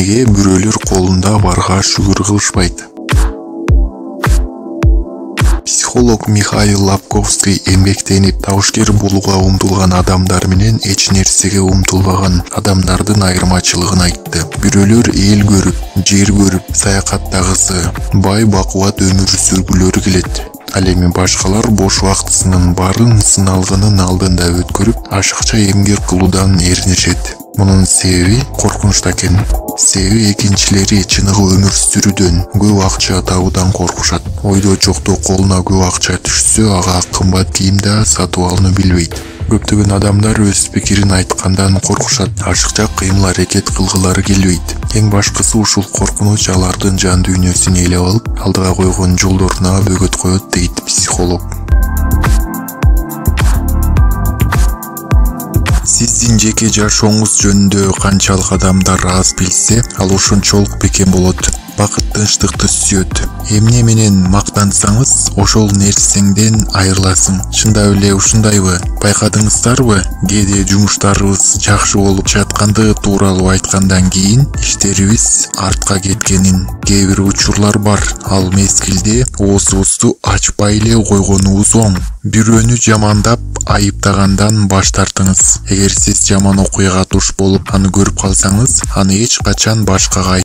Неге бирөөлөр колунда барга шүгүр кылышпайт? Психолог Михаил Лабковский эмгектенип табышкер болууга умтулган адамдар менен эч нерсеге умтулбаган адамдардын айырмачылыгын айтты. Бирөөлөр эл көрүп, жер көрүп, саякаттагысы, бай бакубат өмүр сүргүлөрү келет. Ал эми башкалар бош убактысынын баарын сыналгынын алдында өткөрүп, ашыкча эмгек кылуудан эринишет. Мунун себеби коркунучта экен. Себеби экинчилери чыныгы өмүр сүрүүдөн, көп акча табуудан коркушат. Ойдо жокто колуна көп акча түшсө, ага кымбат кийим да сатып алууну билбейт. Көптөгөн адамдар өз пикирин айткандан коркушат, ашыкча кыймыл аракет кылгылары келбейт. Эң башкысы ушул коркунуч алардын жан дүйнөсүн ээлеп алып, алдыга койгон жолдоруна бөгөт коет, дейт психолог. Сиздин жеке жашооңуз жөнүндө канчалык адамдар аз билсе, ал ошончолук бекем болот. Бакыт тынчтыкты сүйөт. Эмне менен мактансаңыз, ошол нерсеңден айрыласың. Чындап эле ушундайбы? Байкадыңыздарбы? Кээде жумуштарыбыз жакшы болуп жатканды тууралуу айткандан кийин иштерибиз артка кеткенин. Кээ бир учурлар бар. Ал мезгилде оозубузду ачпай эле койгонубуз оң. Бирөөнү жамандап, айыптагандан баш тартыңыз. Эгер сиз жаман окуяга туш болуп, аны көрүп калсаңыз, аны эч качан башкага